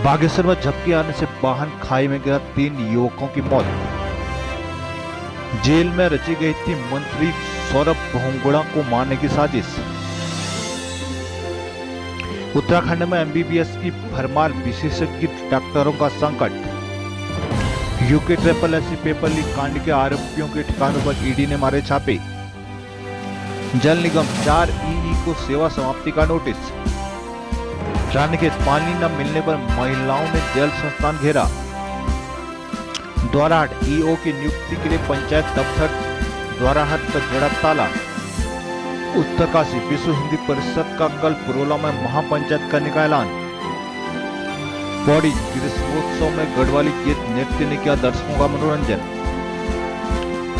बागेश्वर में झपकी आने से वाहन खाई में गिरा, 3 युवकों की मौत। जेल में रची गई थी मंत्री सौरभ बहुगुणा को मारने की साजिश। उत्तराखंड में एमबीबीएस की भरमार, विशेषज्ञ डॉक्टरों का संकट। यूके SSSC पेपर लीक कांड के आरोपियों के ठिकानों पर ईडी ने मारे छापे। जल निगम 4 ईई को सेवा समाप्ति का नोटिस। रानीखेत पानी न मिलने पर महिलाओं ने जल संस्थान घेरा। द्वाराहाट ईओ की नियुक्ति के लिए पंचायत दफ्तर द्वाराहाट पर जड़ा ताला। उत्तरकाशी विश्व हिंदी परिषद का कल पुरोला में महापंचायत करने का ऐलान। पौड़ी ग्रीष्मोत्सव में गढ़वाली गीत नृत्य ने किया दर्शकों का मनोरंजन।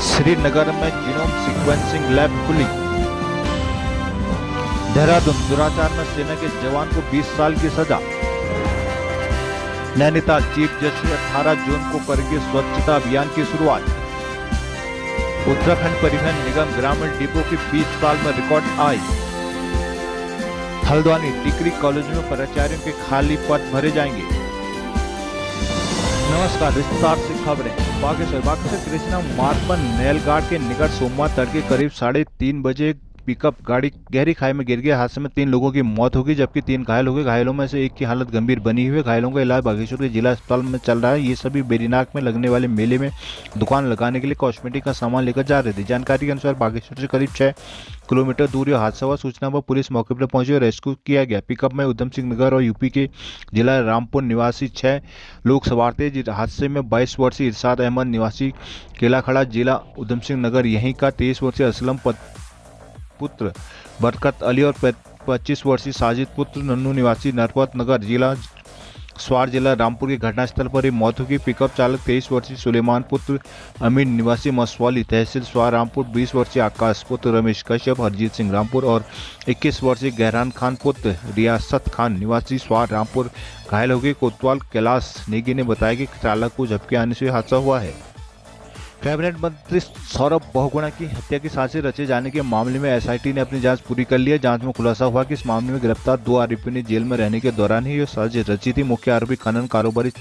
श्रीनगर में जीनोम सीक्वेंसिंग लैब खुली। देहरादून दुराचार में सेना के जवान को 20 साल की सजा। नैनीताल चीफ जस्टिस 18 जून को करेंगे स्वच्छता अभियान की शुरुआत। उत्तराखंड परिवहन निगम ग्रामीण डिपो की 20 साल में रिकॉर्ड आय। हल्द्वानी डिग्री कॉलेज में प्राचार्यों के खाली पद भरे जाएंगे। नमस्कार, विस्तार से खबरें। बागेश्वर कृष्णा मार्ग पर नेलगाड़ के निकट सोमवार तड़के करीब 3:30 बजे पिकअप गाड़ी गहरी खाई में गिर गई। हादसे में 3 लोगों की मौत हो गई, जबकि 3 घायल हो गए। घायलों में से एक की हालत गंभीर बनी हुई है। घायलों का इलाज बागेश्वर के जिला अस्पताल में चल रहा है। ये सभी बेरीनाग में लगने वाले मेले में दुकान लगाने के लिए कॉस्मेटिक का सामान लेकर जा रहे थे। जानकारी के अनुसार बागेश्वर से करीब 6 किलोमीटर दूर हादसा हुआ। सूचना पर पुलिस मौके पर पहुंची और रेस्क्यू किया गया। पिकअप में उधम सिंह नगर और यूपी के जिला रामपुर निवासी 6 लोग सवार थे। हादसे में 22 वर्षीय इरशाद अहमद निवासी केलाखड़ा जिला उधम सिंह नगर यहीं का, 23 वर्षीय असलम पुत्र बरकत अली और 25 वर्षीय साजिद पुत्र नन्नू निवासी नरपत नगर जिला स्वार जिला रामपुर की घटनास्थल पर ही मौत होगी। पिकअप चालक 23 वर्षीय सुलेमान पुत्र अमीन निवासी मसवाली तहसील स्वार रामपुर, 20 वर्षीय आकाश पुत्र रमेश कश्यप हरजीत सिंह रामपुर और 21 वर्षीय गहरान खान पुत्र रियासत खान निवासी स्वार रामपुर घायल हो गए। कोतवाल कैलाश नेगी ने बताया कि चालक को झपकी आने से हादसा हुआ है। कैबिनेट मंत्री सौरभ बहुगुणा की हत्या की साजिश रचे जाने के मामले में एसआईटी ने अपनी जांच पूरी कर ली है। जांच में खुलासा हुआ कि इस मामले में गिरफ्तार 2 आरोपियों ने जेल में रहने के दौरान ही यह साजिश रची थी। मुख्य आरोपी खनन कारोबारी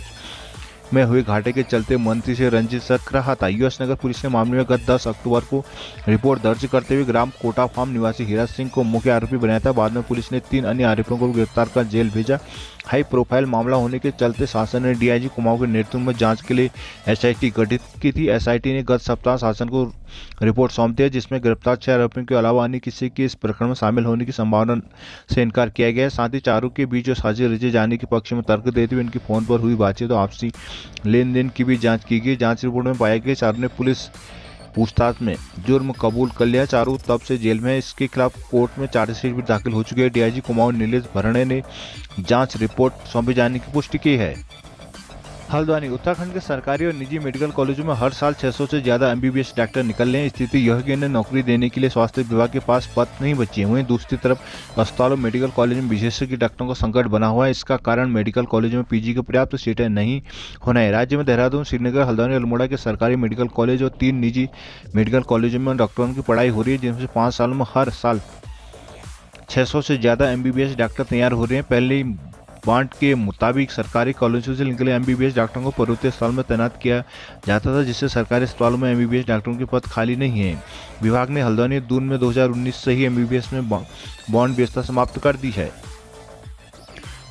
में हुए घाटे के चलते मंत्री से रंजित रख रहा था। यूएस नगर पुलिस ने मामले में गत 10 अक्टूबर को रिपोर्ट दर्ज करते हुए ग्राम कोटा फार्म निवासी हीरा सिंह को मुख्य आरोपी बनाया था। बाद में पुलिस ने 3 अन्य आरोपियों को गिरफ्तार कर जेल भेजा। हाई प्रोफाइल मामला होने के चलते शासन ने डीआईजी कुमाऊं के नेतृत्व में जांच के लिए एसआईटी गठित की थी। एसआईटी ने गत सप्ताह शासन को रिपोर्ट सौंप दी है, जिसमें गिरफ्तार 6 आरोपियों के अलावा अन्य किसी के इस प्रकरण में शामिल होने की संभावना से इनकार किया गया है। साथ ही चारों के बीच जो साजिश रचे जाने के पक्ष में तर्क देते हुए इनकी फोन पर हुई बातचीत और आपसी लेन देन की भी जांच की गई। जांच रिपोर्ट में पाया गया चारों ने पुलिस पूछताछ में जुर्म कबूल कर लिया। चारों तब से जेल में। इसके खिलाफ कोर्ट में चार्जशीट भी दाखिल हो चुकी है। डीआईजी कुमाऊं नीलेश भरणे ने जांच रिपोर्ट सौंपे जाने की पुष्टि की है। हल्द्वानी उत्तराखंड के सरकारी और निजी मेडिकल कॉलेजों में हर साल 600 से ज्यादा एमबीबीएस डॉक्टर निकल रहे हैं। स्थिति यह है कि इन्हें नौकरी देने के लिए स्वास्थ्य विभाग के पास पद नहीं बचे हैं। वहीं दूसरी तरफ अस्पताल और मेडिकल कॉलेज में विशेषज्ञ डॉक्टरों का संकट बना हुआ है। इसका कारण मेडिकल कॉलेजों में पीजी की पर्याप्त सीटें नहीं होना है। राज्य में देहरादून, श्रीनगर, हल्द्वानी, अल्मोड़ा के सरकारी मेडिकल कॉलेज और 3 निजी मेडिकल कॉलेजों में डॉक्टरों की पढ़ाई हो रही है, जिनमें 5 सालों में हर साल 600 से ज्यादा एमबीबीएस डॉक्टर तैयार हो रहे हैं। पहले बांट के मुताबिक सरकारी कॉलेजों से निकले एमबीबीएस डॉक्टरों को पूर्वोत्तर अस्पताल में तैनात किया जाता था, जिससे सरकारी अस्पतालों में एमबीबीएस डॉक्टरों के पद खाली नहीं है। विभाग ने हल्द्वानी दून में 2019 से ही एमबीबीएस में बॉन्ड व्यवस्था समाप्त कर दी है।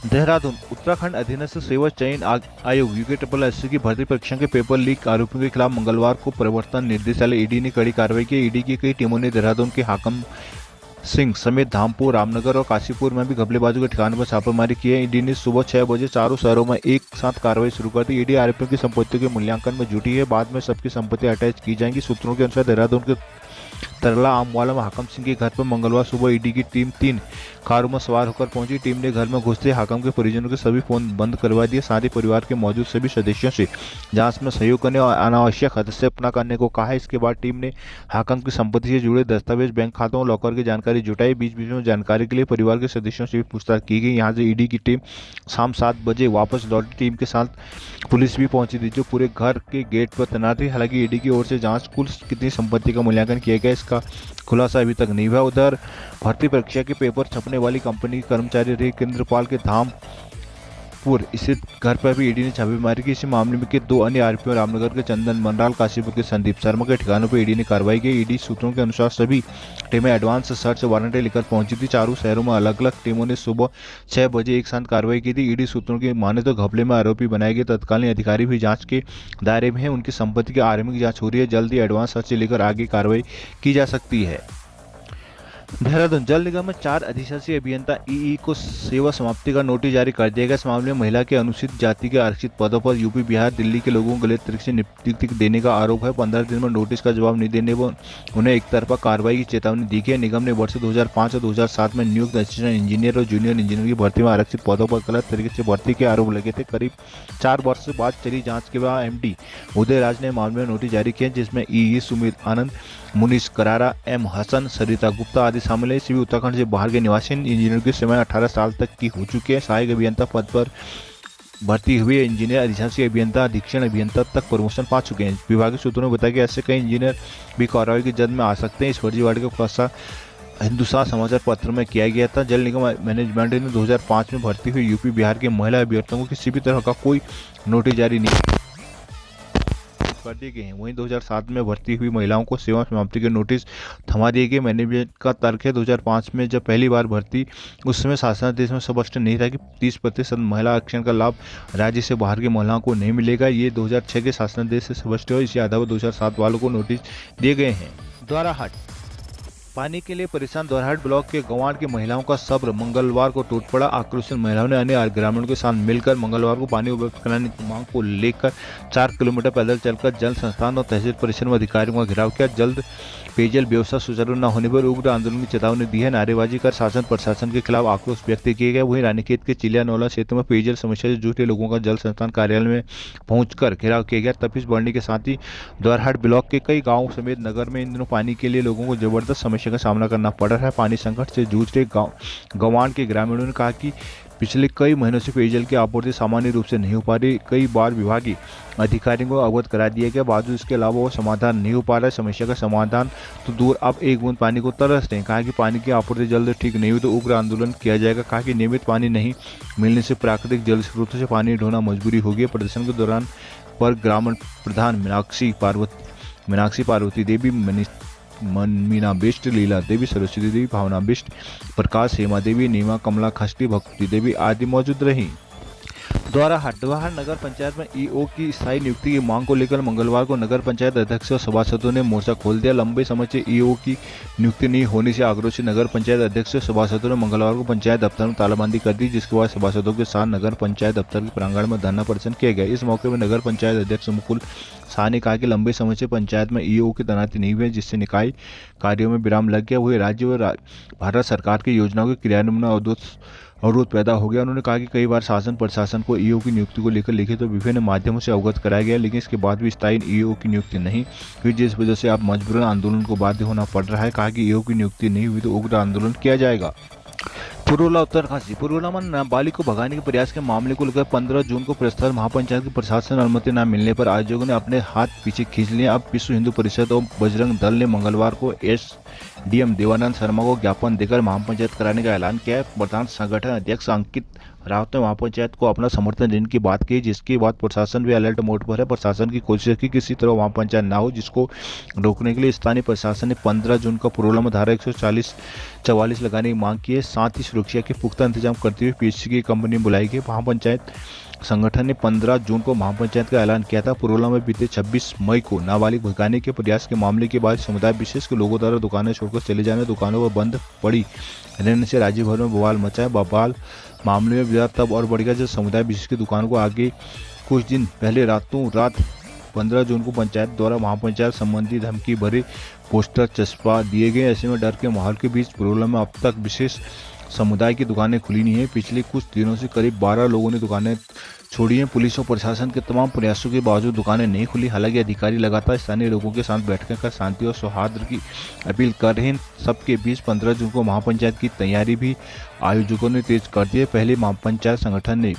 देहरादून उत्तराखंड अधीनस्थ सेवा चयन आयोग यूके SSSC की भर्ती परीक्षा के पेपर लीक आरोपियों के खिलाफ मंगलवार को प्रवर्तन निर्देशालय ईडी ने कड़ी कार्रवाई की। ईडी की कई टीमों ने देहरादून के हाकम सिंह समेत धामपुर, रामनगर और काशीपुर में भी घपलेबाजों के ठिकानों पर छापेमारी की है। ईडी ने सुबह 6 बजे चारों शहरों में एक साथ कार्रवाई शुरू कर दी। ईडी आरोपियों की संपत्तियों के मूल्यांकन में जुटी है। बाद में सबकी संपत्ति अटैच की जाएंगी। सूत्रों के अनुसार देहरादून के तरला आमवाला में हाकम सिंह के घर पर मंगलवार सुबह ईडी की टीम 3 कारों में सवार होकर पहुंची। टीम ने घर में घुसते हाकम के परिजनों के सभी फोन बंद करवा दिए। साथ ही परिवार के मौजूद सभी सदस्यों से जांच में सहयोग करने और अनावश्यक हस्तक्षेप न करने को कहा है। इसके बाद टीम ने हाकम की संपत्ति से जुड़े दस्तावेज, बैंक खातों और लॉकर की जानकारी जुटाई। बीच बीच में जानकारी के लिए परिवार के सदस्यों से भी पूछताछ की गई। यहाँ से ईडी की टीम शाम 7 बजे वापस लौटी। टीम के साथ पुलिस भी पहुंची थी, जो पूरे घर के गेट पर तैनात थी। हालांकि ईडी की ओर से जांच कुल कितनी संपत्ति का मूल्यांकन किया गया, इसका खुलासा अभी तक नहीं हुआ। उधर भर्ती परीक्षा के पेपर छपने वाली कंपनी के कर्मचारी रहे केंद्रपाल के धामपुर नागपुर स्थित घर पर भी ईडी ने छापेमारी की। इसी मामले में के 2 अन्य आरोपियों रामनगर के चंदन मनराल, काशीपुर के संदीप शर्मा के ठिकानों पर ईडी ने कार्रवाई की। ईडी सूत्रों के अनुसार सभी टीमें एडवांस सर्च वारंट लेकर पहुंची थी। चारों शहरों में अलग अलग टीमों ने सुबह 6 बजे एक साथ कार्रवाई की थी। ईडी सूत्रों की माने तो घपले में आरोपी बनाए गए तत्कालीन अधिकारी भी जांच के दायरे में है। उनकी संपत्ति की आरएमई जांच हो रही है। जल्द ही एडवांस सर्च लेकर आगे कार्रवाई की जा सकती है। देहरादून जल निगम में 4 अधिशासी अभियंता ईई को सेवा समाप्ति का नोटिस जारी कर दिया गया। इस मामले में महिला के अनुसूचित जाति के आरक्षित पदों पर यूपी, बिहार, दिल्ली के लोगों को गलत तरीके से नियुक्ति देने का आरोप है। 15 दिन में नोटिस का जवाब नहीं देने पर उन्हें एक तरफा कार्रवाई की चेतावनी दी गई है। निगम ने वर्ष 2005 और 2007 में नियुक्त असिस्टेंट इंजीनियर और जूनियर इंजीनियर की भर्ती में आरक्षित पदों पर गलत तरीके से भर्ती के आरोप लगे थे। करीब 4 वर्ष बाद चली जांच के बाद एमडी उदय राज ने मामले में नोटिस जारी किया, जिसमें ईई सुमित आनंद, मुनीश करारा, एम हसन, सरिता गुप्ता आदि शामिल है। सभी उत्तराखंड से बाहर के निवासी इंजीनियर की सेवाएं 18 साल तक की हो चुकी है। सहायक अभियंता पद पर भर्ती हुए इंजीनियर अधिशासी अभियंता, अधीक्षण अभियंता तक प्रमोशन पा चुके हैं। विभागीय सूत्रों ने बताया कि ऐसे कई इंजीनियर भी कार्रवाई की जद में आ सकते हैं। इस फर्जीवाड़े का खुलासा हिंदुस्तान समाचार पत्र में किया गया था। जल निगम मैनेजमेंट ने 2005 में भर्ती हुई यूपी, बिहार के महिला अभ्यर्थियों को किसी भी तरह का कोई नोटिस जारी नहीं कर दिए गए हैं। वहीं 2007 में भर्ती हुई महिलाओं को सेवा समाप्ति के नोटिस थमा दिए गए। मैनेजमेंट का तर्क है 2005 में जब पहली बार भर्ती, उस समय शासनादेश में स्पष्ट नहीं था कि 30% महिला आरक्षण का लाभ राज्य से बाहर की महिलाओं को नहीं मिलेगा। ये 2006 के शासनादेश से स्पष्ट है। इसी आधार पर 2007 वालों को नोटिस दिए गए हैं। द्वाराहाट पानी के लिए परेशान द्वाराहाट ब्लॉक के गंवाड़ की महिलाओं का सब्र मंगलवार को टूट पड़ा। आक्रोशित महिलाओं ने अन्य ग्रामीणों के साथ मिलकर मंगलवार को पानी उपलब्ध कराने की मांग को लेकर 4 किलोमीटर पैदल चलकर जल संस्थान और तहसील परिषद में अधिकारियों का घेराव किया। जल्द पेयजल व्यवस्था सुचारू न होने पर उग्र आंदोलन की चेतावनी दी है। नारेबाजी कर शासन प्रशासन के खिलाफ आक्रोश व्यक्त किए गए। वहीं रानीखेत के चिलियानौला क्षेत्र में पेयजल समस्या से जूझ रहे लोगों का जल संस्थान कार्यालय में पहुंचकर घेराव किया गया। तपिश बढ़ने के साथ ही द्वाराहाट ब्लॉक के कई गांवों समेत नगर में इन दिनों पानी के लिए लोगों को जबरदस्त समस्या का सामना करना पड़ रहा है। पानी संकट से जूझ रहे गंवाड़ के ग्रामीणों ने कहा कि पिछले कई महीनों से पेयजल की आपूर्ति सामान्य रूप से नहीं हो पा रही। कई बार विभागीय अधिकारियों को अवगत करा दिया गया, बावजूद इसके अलावा वो समाधान नहीं हो पा रहा है। समस्या का समाधान तो दूर, अब एक बूंद पानी को तरस रहे हैं। कहा कि पानी की आपूर्ति जल्द ठीक नहीं हुई तो उग्र आंदोलन किया जाएगा। कहा कि नियमित पानी नहीं मिलने से प्राकृतिक जल स्रोतों से पानी ढोना मजबूरी होगी। प्रदर्शन के दौरान पर ग्रामीण प्रधान मीनाक्षी पार्वती देवी, मीना बिष्ट, लीला देवी, सरस्वती देवी, भावना बिष्ट, प्रकाश, हेमा देवी, नीमा, कमला खस्टी, भक्ति देवी आदि मौजूद रही। द्वाराहाट नगर पंचायत में ईओ की स्थायी नियुक्ति की मांग को लेकर मंगलवार को नगर पंचायत अध्यक्ष और सभासदों ने मोर्चा खोल दिया। लंबे समय से ईओ की नियुक्ति नहीं होने से आक्रोशित नगर पंचायत अध्यक्ष और सभासदों ने मंगलवार को पंचायत दफ्तर में तालाबंदी कर दी, जिसके बाद सभासदों के साथ नगर पंचायत दफ्तर के प्रांगण में धरना प्रदर्शन किया गया। इस मौके पर नगर पंचायत अध्यक्ष मुकुल शाह ने कहा कि लंबे समय से पंचायत में ईओ की तैनाती नहीं हुई है, जिससे निकाय कार्यों में विराम लग गया। वही राज्य और भारत सरकार की योजनाओं के क्रियान्वयन में अवरोध पैदा हो गया। उन्होंने कहा कि कई बार शासन प्रशासन को ईओ की नियुक्ति को लेकर लिखित तो विभिन्न माध्यमों से अवगत कराया गया, लेकिन इसके बाद भी स्थायी ईओ की नियुक्ति नहीं हुई, जिस वजह से अब मजबूरन आंदोलन को बाध्य होना पड़ रहा है। कहा कि ईओ की नियुक्ति नहीं हुई तो उग्र आंदोलन किया जाएगा। पुरोला उत्तरकाशी पुरोला में नाबालिग को भगाने के प्रयास के मामले को लेकर 15 जून को प्रस्ताव महापंचायत की प्रशासन अनुमति न मिलने पर आयोजकों ने अपने हाथ पीछे खींच लिए। अब विश्व हिंदू परिषद और बजरंग दल ने मंगलवार को एसडीएम देवानंद शर्मा को ज्ञापन देकर महापंचायत कराने का ऐलान किया है। प्रधान संगठन अध्यक्ष अंकित रावत ने महापंचायत को अपना समर्थन देने की बात की, जिसके बाद प्रशासन भी अलर्ट मोड पर है। प्रशासन की कोशिश है कि किसी तरह महापंचायत ना हो, जिसको रोकने के लिए स्थानीय प्रशासन ने 15 जून को पुरोला में धारा 144 लगाने की मांग की है। साथ ही सुरक्षा के पुख्ता इंतजाम करते हुए पीएचसी की कंपनी बुलाई गई। महापंचायत संगठन ने 15 जून को महापंचायत का ऐलान किया था। पुरोला में बीते 26 मई को नाबालिग भगाने के प्रयास के मामले के बाद समुदाय विशेष के लोगों द्वारा दुकानें छोड़कर चले जाने, दुकानों पर बंद पड़ी रहने से राज्य भर में बवाल मचा है। बवाल मामले में विवाद तब और बढ़ गया जब समुदाय विशेष की दुकानों को आगे कुछ दिन पहले रातों रात 15 जून को पंचायत द्वारा महापंचायत संबंधी धमकी भरे पोस्टर चस्पा दिए गए। ऐसे में डर के माहौल के बीच पुरोला में अब तक विशेष समुदाय की दुकानें खुली नहीं है। पिछले कुछ दिनों से करीब 12 लोगों ने दुकानें छोड़ी हैं। पुलिस और प्रशासन के तमाम प्रयासों के बावजूद दुकानें नहीं खुली। हालांकि अधिकारी लगातार स्थानीय लोगों के साथ बैठक कर शांति और सौहार्द की अपील कर रहे हैं। सबके बीच 15 जून को महापंचायत की तैयारी भी आयोजकों ने तेज कर दी है। पहले महापंचायत संगठन ने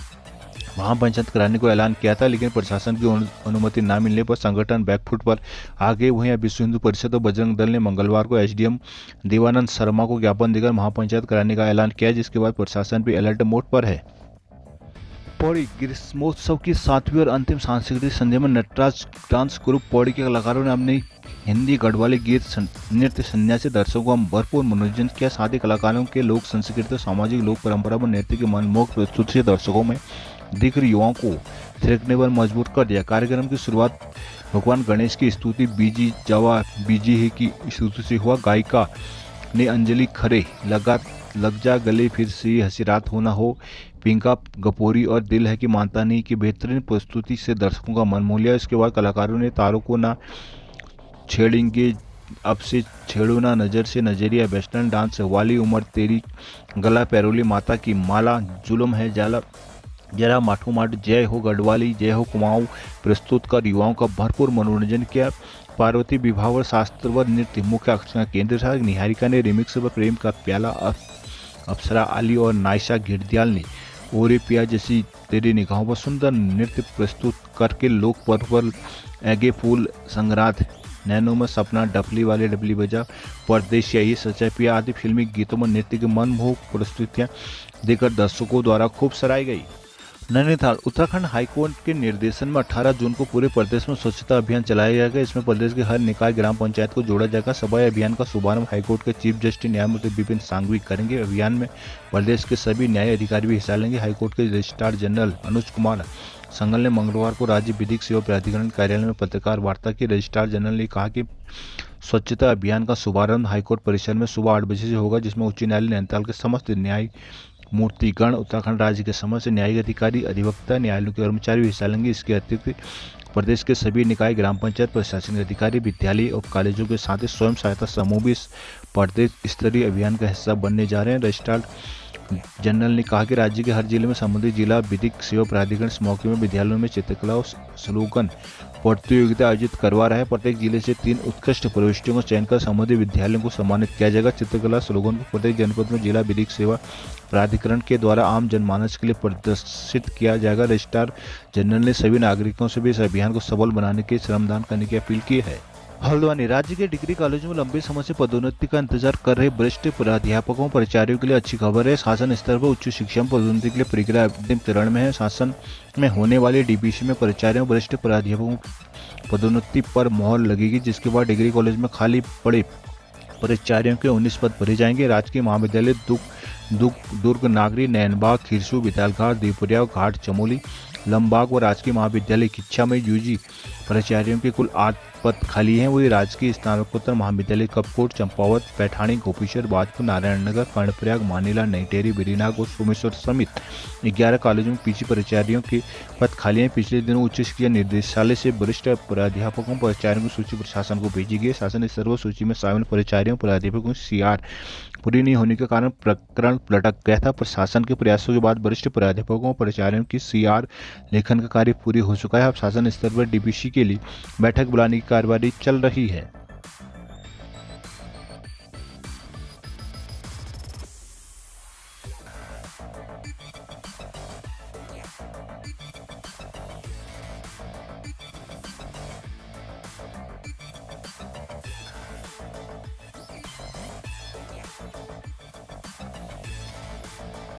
महापंचायत कराने को ऐलान किया था, लेकिन प्रशासन की अनुमति न मिलने पर संगठन बैकफुट पर आ गए। वहीं विश्व हिंदू परिषद और बजरंग दल ने मंगलवार को एसडीएम देवानंद शर्मा को ज्ञापन देकर महापंचायत कराने का ऐलान किया, जिसके बाद प्रशासन भी अलर्ट मोड पर है। पौड़ी ग्रीष्मोत्सव की 7वीं और अंतिम सांस्कृतिक संध्या में नटराज डांस ग्रुप पौड़ी के कलाकारों ने अपनी हिंदी गढ़वाली गीत नृत्य संध्या से दर्शकों को भरपूर मनोरंजन किया। साथ ही कलाकारों के लोक संस्कृति और सामाजिक लोक परंपरा व नृत्य की मनमोहक प्रस्तुति से दर्शकों में दिख रही युवाओं को थिरकने पर मजबूर कर दिया। कार्यक्रम की शुरुआत भगवान गणेश की स्तुति बीजी जवा बीजी ही की स्तुति से हुआ। गायिका ने अंजलि खरे लग जा गले फिर से हंसी रात होना हो, पिंका गपोरी और दिल है कि मानता नहीं की बेहतरीन प्रस्तुति से दर्शकों का मन मोह लिया। इसके बाद कलाकारों ने तारों को ना छेड़ेंगे अब से छेड़ो ना नजर से नजरिया, वेस्टर्न डांस, वाली उम्र तेरी, गला पैरोली, माता की माला, जुल्म है जाला जरा माठो माठ, जय हो गढ़वाली, जय हो कुमाऊं प्रस्तुत कर युवाओं का भरपूर मनोरंजन किया। पार्वती विवाह और शास्त्र व नृत्य मुख्य आकर्षण का केंद्र था। निहारिका ने रिमिक्स व प्रेम का प्याला, अप्सरा आली और नायशा घिरदयाल ने ओरे पिया जैसी तेरी निगाहों पर सुंदर नृत्य प्रस्तुत करके लोक पर्व पर एगे फूल संग्रात, नैनो में सपना, डफली वाले डबली बजा, परदेश यही सच्चाई पिया आदि फिल्मी गीतों में नृत्य की मनमोहक प्रस्तुतियां देकर दर्शकों द्वारा खूब सराही गई। नैनीताल उत्तराखंड हाईकोर्ट के निर्देशन में 18 जून को पूरे प्रदेश में स्वच्छता अभियान चलाया जाएगा। इसमें प्रदेश के हर निकाय ग्राम पंचायत को जोड़ा जाएगा। सभा अभियान का शुभारंभ हाईकोर्ट के चीफ जस्टिस न्यायमूर्ति विपिन सांघवी करेंगे। अभियान में प्रदेश के सभी न्याय अधिकारी भी हिस्सा लेंगे। हाईकोर्ट के रजिस्ट्रार जनरल अनुज कुमार संगल ने मंगलवार को राज्य विधिक सेवा प्राधिकरण कार्यालय में पत्रकार वार्ता की। रजिस्ट्रार जनरल ने कहा कि स्वच्छता अभियान का शुभारंभ हाईकोर्ट परिसर में सुबह 8 बजे से होगा, जिसमें उच्च न्यायालय नैनीताल के समस्त न्याय मूर्तिगण, उत्तराखंड राज्य के समस्त न्यायिक अधिकारी, अधिवक्ता, न्यायालयों के कर्मचारी भी हिस्सा लेंगे। इसके अतिरिक्त प्रदेश के सभी निकाय ग्राम पंचायत प्रशासनिक अधिकारी, विद्यालय और कॉलेजों के साथ ही स्वयं सहायता समूह भी इस प्रदेश स्तरीय अभियान का हिस्सा बनने जा रहे हैं। रजिस्ट्रार जनरल ने कहा कि राज्य के हर जिले में संबंधित जिला विधिक सेवा प्राधिकरण इस मौके में विद्यालयों में चित्रकला और स्लोगन प्रतियोगिता आयोजित करवा रहा है। प्रत्येक जिले से 3 उत्कृष्ट प्रविष्टियों का चयन कर संबंधित विद्यालयों को सम्मानित किया जाएगा। चित्रकला स्लोगन को प्रत्येक जनपद में जिला विधिक सेवा प्राधिकरण के द्वारा आम जनमानस के लिए प्रदर्शित किया जाएगा। रजिस्ट्रार जनरल ने सभी नागरिकों से भी इस अभियान को सफल बनाने के श्रमदान करने की अपील की है। हल्द्वानी राज्य के डिग्री कॉलेजों में लंबे समय से पदोन्नति का इंतजार कर रहे वरिष्ठ प्राध्यापकों प्राचार्यों के लिए अच्छी खबर है। शासन स्तर पर उच्च शिक्षा में पदोन्नति के लिए प्रक्रिया अंतिम चरण में है। शासन में होने वाले डीबीसी में प्राचार्यों वरिष्ठ प्राध्यापकों पदोन्नति पर मोहर लगेगी, जिसके बाद डिग्री कॉलेज में खाली पड़े प्राचार्यों के 19 पद भरे जाएंगे। राजकीय महाविद्यालय दुर्ग, नागरी, नैनबाग, खिरसू, बितालघाट, देवपुरिया, घाट, चमोली, लंबाग व राजकीय महाविद्यालय किच्छा में यूजी प्राचार्यों के कुल 8 पद खाली हैं। वही राजकीय स्नातकोत्तर महाविद्यालय कपकोट, चंपावत, पैठानी, गोपीश्वर, बाजपुर, नारायणनगर, कर्णप्रयाग, मानीला, नईटेरी, बिरीनाग और सोमेश्वर समेत 11 कॉलेजों में पीजी प्राचार्यों के पद खाली हैं। पिछले दिनों उच्च शिक्षा निर्देशालय से वरिष्ठ प्राध्यापकों प्राचार्यों की सूची प्रशासन को भेजी गई। शासन ने सर्व सूची में शामिल प्राचार्यों प्राध्यापकों की CR पूरी नहीं होने के कारण प्रकरण पलट गया था। प्रशासन के प्रयासों के बाद वरिष्ठ प्राध्यापकों प्राचार्यों की CR लेखन का कार्य पूरी हो चुका है। अब शासन स्तर पर डीबीसी के लिए बैठक बुलाने की कार्यवाही चल रही है।